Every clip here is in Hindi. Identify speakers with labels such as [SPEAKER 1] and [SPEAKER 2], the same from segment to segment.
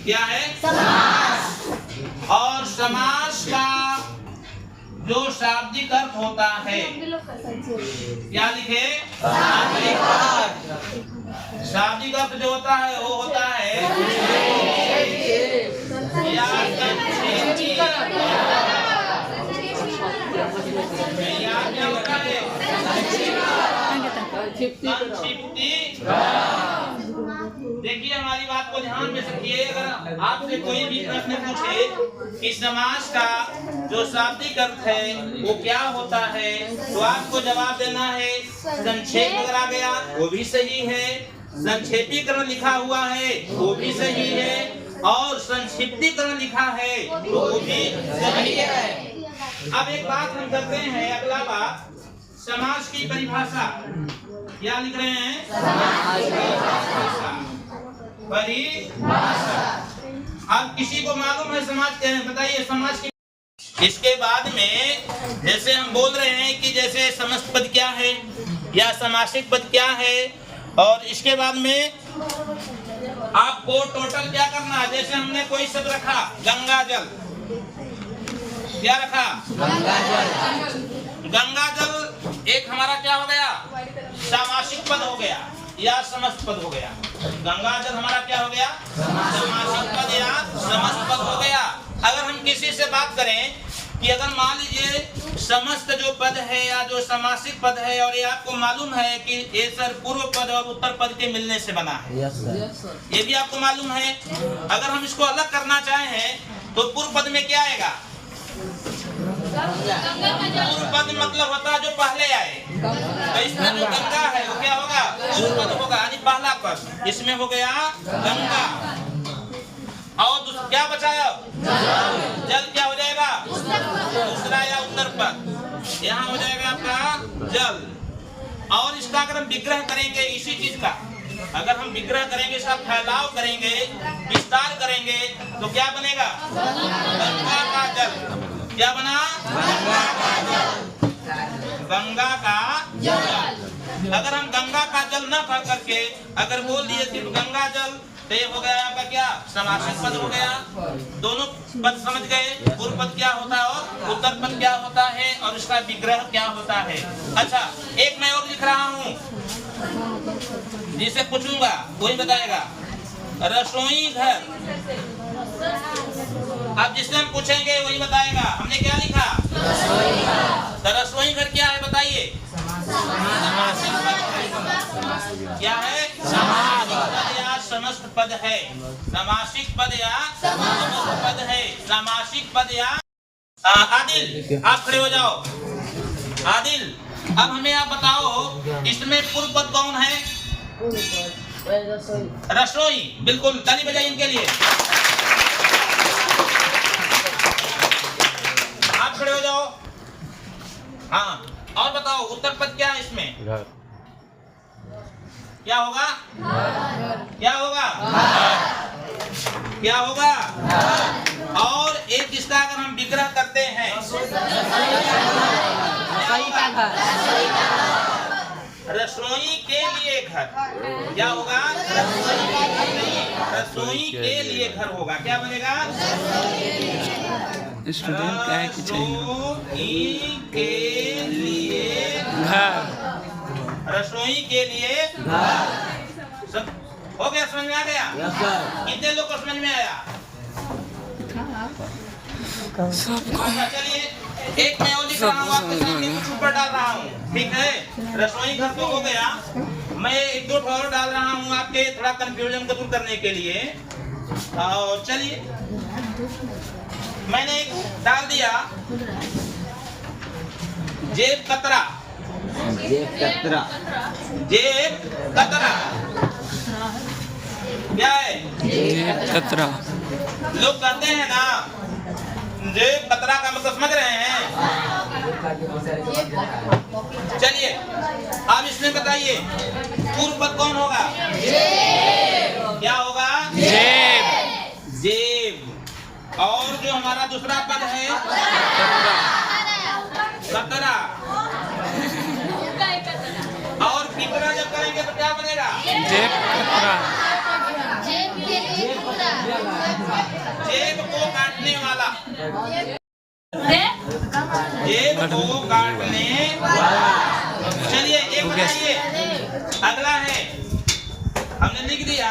[SPEAKER 1] क्या है? समास। और समास का जो शाब्दिक अर्थ होता है, क्या लिखे? शाब्दिक अर्थ जो होता है वो होता है या संक्षेपी, या क्या होता है? संक्षिप्ति। देखिए हमारी बात को ध्यान में रखिए। अगर आपसे कोई भी प्रश्न पूछे कि समास का जो शाब्दिक अर्थ है वो क्या होता है, तो आपको जवाब देना है संक्षेप अगर आ गया वो भी सही है, संक्षेपीकरण लिखा हुआ है वो भी सही है, और संक्षिप्तीकरण लिखा है तो वो भी सही है। अब एक बात हम करते हैं, अगला बात समास की परिभाषा। क्या लिख रहे हैं? परिभाषा। अब किसी को मालूम है समाज क्या है? बताइए समाज की। इसके बाद में जैसे हम बोल रहे हैं कि जैसे समस्त पद क्या है या समासिक पद क्या है, और इसके बाद में आपको टोटल क्या करना है। जैसे हमने कोई शब्द रखा गंगा जल, क्या रखा? गंगा जल। गंगा जल एक हमारा क्या हो गया? समासिक पद हो गया या समस्त पद हो गया। गंगा जल हमारा क्या हो गया? समासिक पद या समस्त पद हो गया। अगर हम किसी से बात करें कि अगर मान लीजिए समस्त जो पद है या जो समासिक पद है, और ये आपको मालूम है कि ये सर पूर्व पद और उत्तर पद के मिलने से बना है, ये भी आपको मालूम है। अगर हम इसको अलग करना चाहें तो पूर्व पद में क्या आएगा? पूर्व पद मतलब होता है जो पहले आए, तो इसमें जो गंगा है वो क्या होगा? पूर्व पद होगा, यानी पहला पद। इसमें हो गया गंगा, और क्या बचाया? जल क्या हो जाएगा? दूसरा या उत्तर पद। यहाँ हो जाएगा आपका जल। और इसका अगर हम विग्रह करेंगे इसी चीज का, अगर हम विग्रह करेंगे, इसका फैलाव करेंगे, विस्तार करेंगे, तो क्या बनेगा? गंगा का जल। क्या बना? गंगा का जल। गंगा का जल। अगर हम गंगा का जल न पढ़ करके अगर बोल दिए सिर्फ गंगा जल, तो ये हो गया आपका क्या? समासिक पद हो गया। दोनों पद समझ गए, पूर्व पद क्या होता है और उत्तर पद क्या होता है, और इसका विग्रह क्या होता है। अच्छा, एक मैं और लिख रहा हूँ, जिसे पूछूंगा वही बताएगा। रसोई घर। अब जिससे हम पूछेंगे वही बताएगा। हमने क्या लिखा? तो रसोई घर क्या है बताइए? क्या है? समासिक पद या समस्त पद है। समासिक पद या समस्त पद है। समासिक पद या आदिल, आप खड़े हो जाओ। आदिल, अब हमें आप बताओ इसमें पूर्व पद कौन है? रसोई। बिल्कुल, ताली बजाइए इनके लिए। आप खड़े हो जाओ। हाँ, और बताओ उत्तर पद क्या है इसमें? क्या होगा? क्या होगा? क्या होगा? और एक इसका अगर हम विग्रह करते हैं, रसोई के लिए घर, क्या होगा? रसोई के लिए घर होगा। क्या बनेगा?
[SPEAKER 2] स्टूडेंट क्या है कि
[SPEAKER 1] रसोई के लिए घर। रसोई के लिए घर। सब हो गया? समझ में आ गया? कितने लोग को समझ में आया? चलिए एक मैं और लिख रहा हूँ, आपके सामने कुछ ऊपर डाल रहा हूँ, ठीक है? रसोई घर तो हो गया, मैं एक दो और डाल रहा हूँ आपके थोड़ा कंफ्यूजन को दूर करने के लिए। और चलिए मैंने एक डाल दिया, जेब कतरा।
[SPEAKER 2] जेब कतरा।
[SPEAKER 1] जेब कतरा क्या है?
[SPEAKER 2] जेब कतरा।
[SPEAKER 1] लोग कहते हैं ना जेब कतरा का मतलब समझ रहे हैं? चलिए आप इसमें बताइए पूर्व पद कौन होगा? जेब। क्या होगा? जेब। जेब। और जो हमारा दूसरा पद है कतरा। और विग्रह जब करेंगे तो क्या बनेगा?
[SPEAKER 2] जेब कतरा।
[SPEAKER 1] जेब को काटने वाला, जेब को काटने वाला। चलिए एक बताइए, अगला है हमने लिख दिया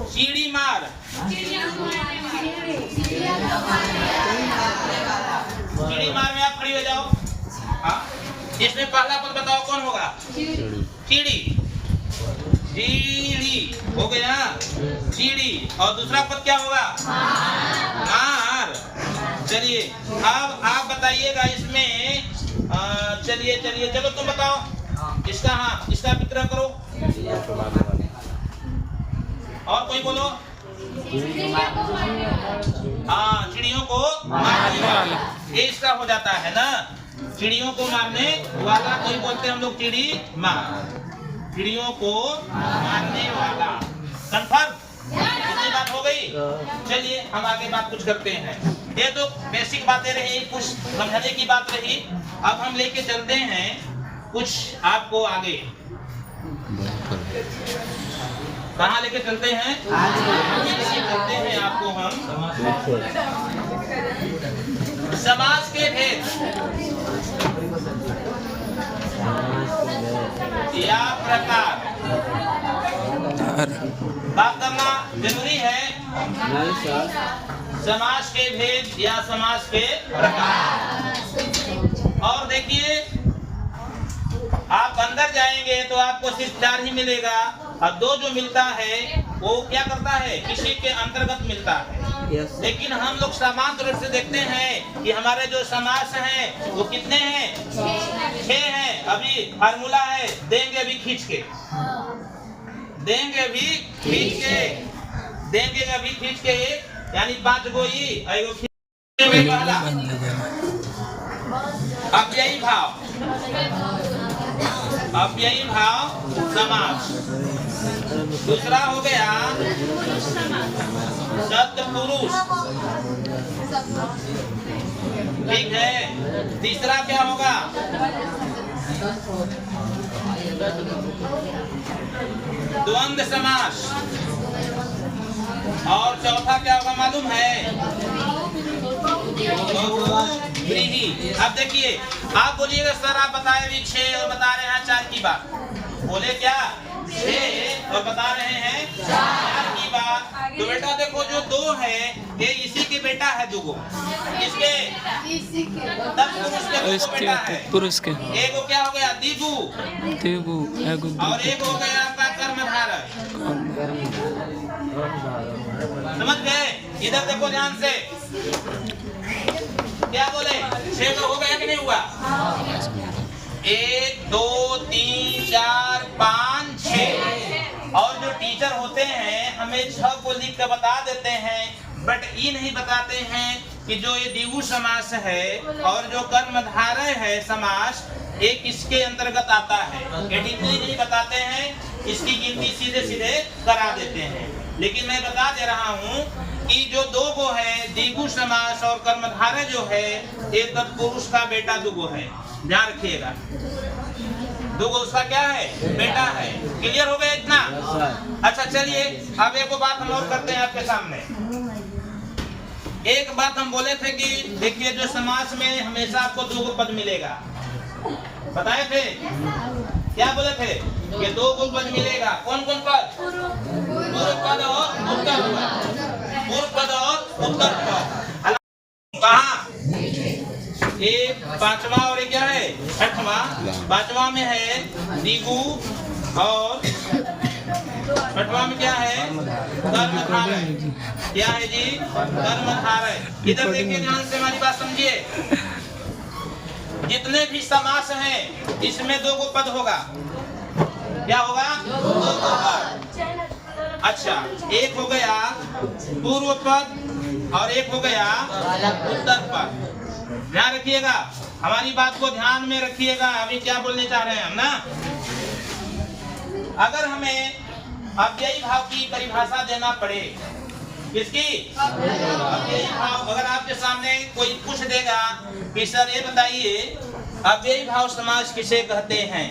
[SPEAKER 1] सीढ़ी मार। सीढ़ी मार में आप खड़ी हो जाओ। हाँ, इसमें पहला पद बताओ कौन होगा? सीढ़ी। सीढ़ी हो गया सीढ़ी। और दूसरा पद क्या होगा? मार। चलिए अब आप बताइएगा इसमें। चलिए चलिए चलो तुम बताओ इसका। हाँ, इसका विग्रह करो। और कोई बोलो। हाँ, चिड़ियों को मारने वाला, ये इसका हो जाता है ना। चिड़ियों को मारने वाला, कोई बोलते हैं हम लोग चिड़ी मार। चिड़ियों को मारने वाला। कंफर्म? इतनी बात हो गई। चलिए हम आगे बात कुछ करते हैं। ये तो बेसिक बातें रही, कुछ समझने की बात रही। अब हम लेके चलते हैं कुछ आपको आगे। कहाँ लेके चलते हैं? लेके चलते हैं आपको हम समाज के भेद या प्रकार। बात करना जरूरी है। समाज के भेद या समाज के प्रकार। और देखिए आप अंदर जाएंगे तो आपको सिर्फ 4 ही मिलेगा, और 2 जो मिलता है वो क्या करता है? किसी के अंतर्गत मिलता है। लेकिन हम लोग सामान्य रूप से देखते हैं कि हमारे जो समास हैं वो कितने हैं? 6 हैं। अभी फार्मूला है, देंगे अभी खींच के, देंगे अभी खींच के, देंगे अभी खींच के, यानी 5 गो ही। पहला अव्ययी भाव, अव्ययी भाव समास। दूसरा हो गया सत्पुरुष, ठीक है। तीसरा क्या होगा? द्वंद्व समास। और चौथा क्या होगा मालूम है? बहुव्रीहि। अब देखिए आप बोलिएगा सर आप बताए अभी 6 और बता रहे हैं 4 की बात। बोले क्या? 6 और बता रहे हैं 4 की बात। तो बेटा देखो जो 2 है ये इसी के बेटा है, 2 गो इसके
[SPEAKER 2] पुरुष के।
[SPEAKER 1] एक क्या हो गया? दिगु। और एक हो गया आपका कर्मधारय। समझ गए? इधर देखो ध्यान से। क्या बोले? 6 हो गया कि नहीं हुआ? 1 2 3 4 5 6। और जो टीचर होते हैं हमें 6 को लिख कर बता देते हैं, बट ये नहीं बताते हैं कि जो ये द्विगु समास है और जो कर्मधारय है समास, ये किसके अंतर्गत आता है। ये नहीं बताते हैं, इसकी गिनती सीधे सीधे करा देते हैं। लेकिन मैं बता दे रहा हूँ कि जो 2 गो है द्विगु समास और कर्मधारय जो है ये तत्पुरुष का बेटा 2 गो है। ध्यान रखिएगा, 2 गो उसका क्या है? बेटा है। क्लियर हो गया इतना? अच्छा चलिए अब एक बात हम और करते हैं आपके सामने। एक बात हम बोले थे कि देखिए जो समास में हमेशा आपको 2 गो पद मिलेगा। बताए थे? क्या बोले थे? ये 2 गो पद मिलेगा। कौन कौन पद? पूर्व पद और उत्तर पद। पूर्व पद और उत्तर पद। कहाँ? एक 5वां और एक क्या है? 6वां। 5वां में है द्विगु और 6वां में क्या है? कर्मधारय। क्या है जी? कर्मधारय। इधर देखिए ध्यान से हमारी बात समझिए। जितने भी समास हैं इसमें 2 गो पद होगा। क्या होगा? 2 गो पद। अच्छा, एक हो गया पूर्व पद और एक हो गया उत्तर पद। ध्यान रखिएगा, हमारी बात को ध्यान में रखिएगा। अभी क्या बोलने चाह रहे हैं हम ना? अगर हमें अव्ययी भाव की परिभाषा देना पड़े, किसकी? अव्ययी भाव। अगर आपके सामने कोई पूछ देगा कि सर ये बताइए अव्ययी भाव समास किसे कहते हैं,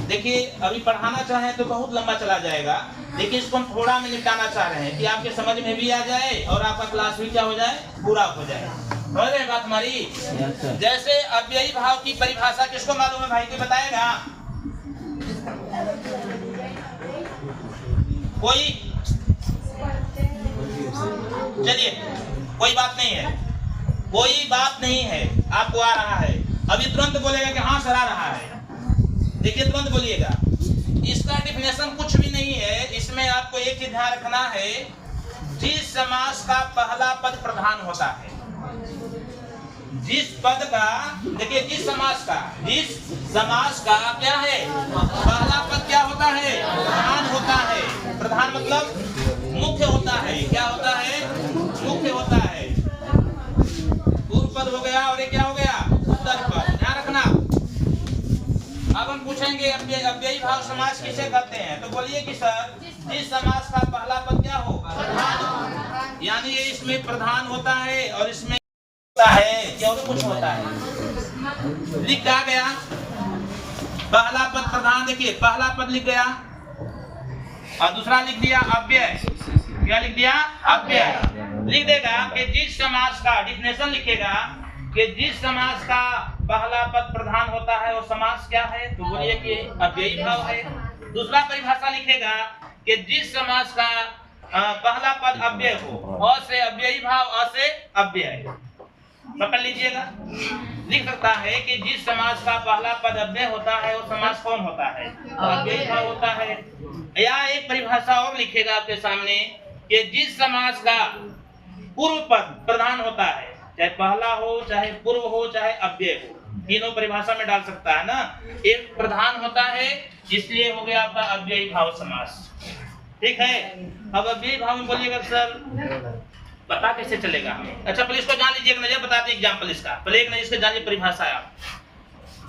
[SPEAKER 1] देखिए अभी पढ़ाना चाहें तो बहुत लंबा चला जाएगा, लेकिन इसको हम थोड़ा में निपटाना चाह रहे हैं कि आपके समझ में भी आ जाए और आपका क्लास भी क्या हो जाए, पूरा हो जाए। समझ रहे हैं बात हमारी? जैसे अव्ययी भाव की परिभाषा किसको मालूम है भाई, कोई बताएगा? कोई? चलिए कोई बात नहीं है, कोई बात नहीं है, आपको आ रहा है अभी तुरंत बोलेगा कि हाँ सर आ रहा है। देखिए तुरंत बोलिएगा। इसका डिफिनेशन कुछ भी नहीं है, इसमें आपको एक ही ध्यान रखना है, जिस समास का पहला पद प्रधान होता है, जिस पद का, देखिए जिस समास का क्या है, पहला पद क्या होता है, प्रधान होता है। प्रधान मतलब मुख्य होता है। क्या होता है? मुख्य होता है। पूर्व पद हो गया और ये क्या हो गया, उत्तर पद। ध्यान रखना। अब हम पूछेंगे अव्ययी भाव समास किसे कहते हैं, तो बोलिए कि सर जिस समास का पहला पद क्या हो, प्रधान, यानी ये इसमें प्रधान होता है और इसमें होता है, क्या कुछ होता है। लिख क्या गया, पहला पद प्रधान, देखिए पहला पद लिख गया और दूसरा लिख दिया अव्यय। क्या लिख दिया? अव्यय। लिख देगा कि जिस समास का, डिफिनेशन लिखेगा कि जिस समास का पहला पद प्रधान होता है वो समास क्या है, तो बोलिए कि अव्ययी भाव है। दूसरा परिभाषा लिखेगा कि जिस समास का पहला पद अव्यय हो, अ से अव्ययी भाव, अ से अव्यय, पकड़ लीजिएगा। लिख सकता है कि जिस समास का पहला पद अव्यय होता है वो समास कौन होता है, अव्ययी भाव होता है। या एक परिभाषा और लिखेगा आपके सामने कि जिस समास का पूर्व पद प्रधान होता है, चाहे पहला हो, चाहे पूर्व हो, चाहे अव्यय हो, तीनों परिभाषा में डाल सकता है ना। एक प्रधान होता है, इसलिए हो गया आपका अव्ययी भाव समास। ठीक है। अब अव्ययी भाव में बोलिएगा सर पता कैसे चलेगा हमें। अच्छा पहले इसको जान लीजिए, एक नजर बताते हैं एग्जाम्पल इसका, पहले एक नजर इसके जानिए परिभाषा आप।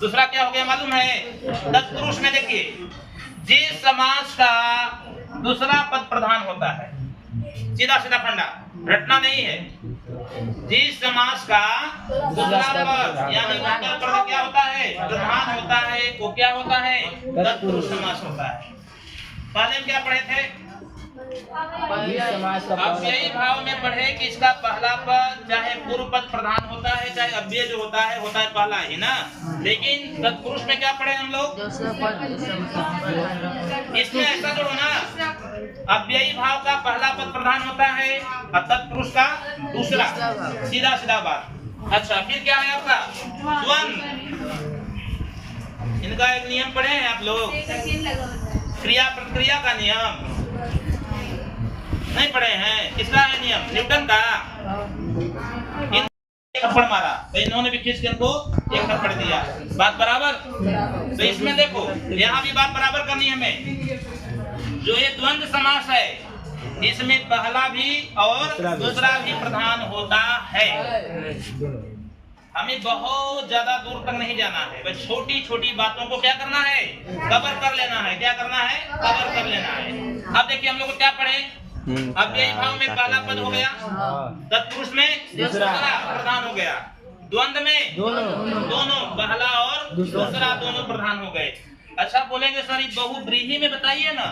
[SPEAKER 1] दूसरा क्या हो गया मालूम है, तत्पुरुष में देखिए जिस समास का दूसरा पद प्रधान होता है, सीधा सीधा फंडा, रटना नहीं है। जिस समास का दूसरा पद यानी उत्तर पद क्या होता है, प्रधान होता है, वो क्या होता है, तत्पुरुष समास होता है। पहले हम क्या पढ़े थे, अव्ययी भाव में पढ़े कि इसका पहला पद चाहे पूर्व पद प्रधान होता है, चाहे अव्यय जो होता है पहला ही ना। लेकिन तत्पुरुष में क्या पढ़े हम लोग, इसमें ऐसा जोड़ो ना, अव्ययी भाव का पहला पद प्रधान होता है और तत्पुरुष का दूसरा, सीधा सीधा बात। अच्छा फिर क्या है आपका द्वंद्व। इनका एक नियम पढ़े हैं आप लोग, क्रिया प्रतिक्रिया का नियम नहीं पढ़े हैं? किसका है नियम, न्यूटन का। इन थप्पड़ मारा तो इन्होंने भी खींच के इनको एक थप्पड़ दिया, बात बराबर। तो इसमें देखो यहाँ भी बात बराबर करनी है हमें। जो ये द्वंद्व समास है इसमें पहला भी और दूसरा भी प्रधान होता है। हमें बहुत ज्यादा दूर तक नहीं जाना है, बस छोटी छोटी बातों को क्या करना है, कवर कर लेना है। क्या करना है, कवर कर लेना है। अब देखिए हम लोग क्या पढ़े, अव्ययी भाव में पहला पद हो गया, तत्पुरुष में दूसरा प्रधान हो गया, द्वंद्व में दोनों पहला और दूसरा दोनों प्रधान हो गए। अच्छा बोलेंगे सर बहुव्रीहि में बताइए ना,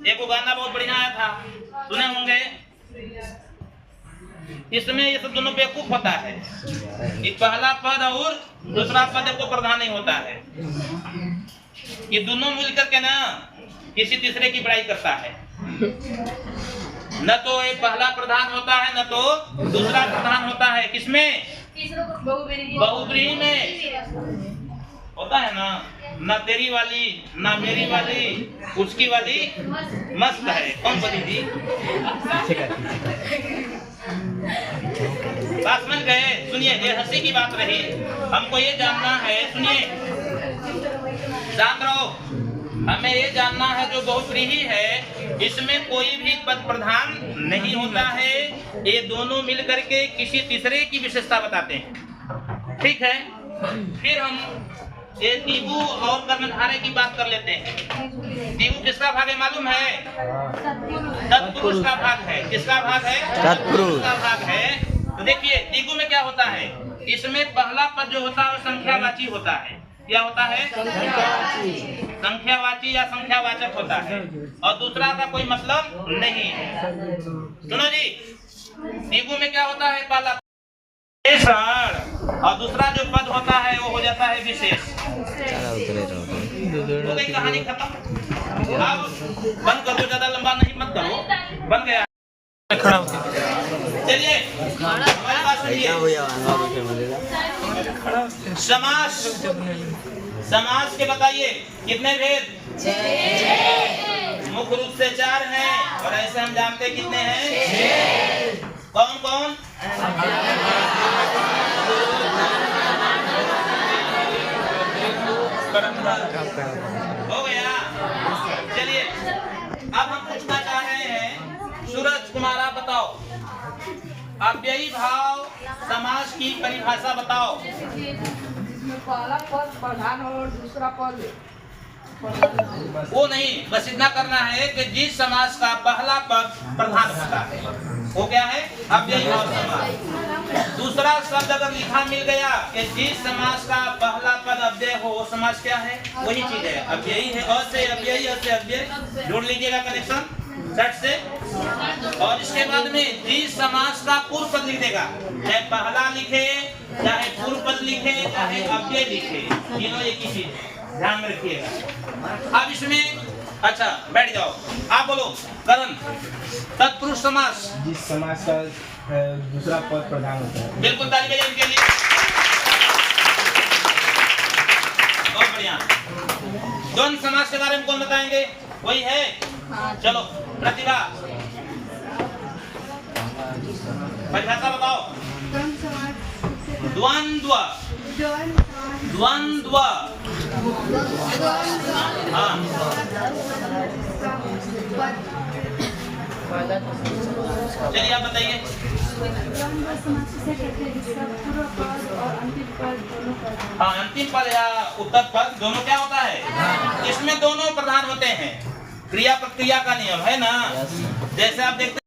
[SPEAKER 1] एक गाना बहुत बढ़िया आया था, सुने होंगे। इसमें ये सब दोनों बेवकूफ होता है, एक पहला पद और दूसरा पद को प्रधान नहीं होता है। ये दोनों मिलकर के ना किसी तीसरे की बड़ाई करता है। न तो एक पहला प्रधान होता है, न तो दूसरा प्रधान होता है। किसमें, बहुव्रीहि में होता है ना, ना तेरी वाली ना मेरी वाली, उसकी वाली मस्त है। कौन बोली थी? बात समझ गए? सुनिए ये हंसी की बात रही, हमको ये जानना है, सुनिए जान रहो, हमें ये जानना है जो बहुव्रीहि है इसमें कोई भी पद प्रधान नहीं होता है। ये दोनों मिलकर के किसी तीसरे की विशेषता बताते हैं। ठीक है, फिर हम ये दिगु और कर्णधारय की बात कर लेते हैं। दिगु किसका भाग है मालूम है? तत्पुरुष का भाग है। किसका भाग है? तत्पुरुष का भाग है। तो देखिए दिगु में क्या होता है, इसमें पहला पद जो होता है वो संख्यावाची होता है, क्या होता है? संख्यावाची या संख्यावाचक होता है, और दूसरा का कोई मतलब नहीं है। सुनो जी, निगु में क्या होता है? पहला विशेषण, और दूसरा जो पद होता है वो हो जाता है विशेष। हो गई कहानी खत्म। अब बंद करो, ज्यादा लंबा नहीं मत करो, बन गया। खड़ा होके चलिए हमारी बात सुनिए। समास, समास के बताइए कितने भेद? 6। मुख्य रूप से 4 हैं, और ऐसे हम जानते कितने हैं? 6। कौन कौन? हो गया। चलिए अब हम पूछना चाह रहे हैं, सूरज कुमार आप बताओ, अव्ययी भाव समास की परिभाषा बताओ।
[SPEAKER 3] पहला पद प्रधान और दूसरा पद
[SPEAKER 1] वो नहीं, बस इतना करना है कि जिस समास का पहला पद प्रधान होता है वो क्या है? अव्ययी भाव समास। दूसरा शब्द अगर लिखा मिल गया कि जिस समास का पहला पद अव्यय हो, वो समास क्या है? वही चीज है, अव्ययी है। अ से अव्ययी, अ से अव्यय, जोड़ लीजिएगा कनेक्शन सेट से। और इसके बाद में जिस समास का पूर्व पद लिख देगा, चाहे पहला लिखे, चाहे पूर्व पद लिखे, चाहे अव्यय लिखे, तीनों एक ही चीज, ध्यान में रखिएगा। अब इसमें अच्छा बैठ जाओ, आप बोलो करण। तत्पुरुष समास,
[SPEAKER 4] जिस समास का दूसरा पद प्रधान होता है।
[SPEAKER 1] बिल्कुल, ताली बजाइए इनके लिए। बहुत बढ़िया। द्वंद्व समास के बारे में कौन बताएंगे? कोई है? चलो प्रतिभा, परिभाषा बताओ। द्वंद्व, द्वंद्व, हाँ चलिए आप बताइए। हाँ, अंतिम पद या उत्तर पद दोनों क्या होता है? इसमें दोनों प्रधान होते हैं। क्रिया प्रक्रिया का नियम है ना, जैसे आप देखते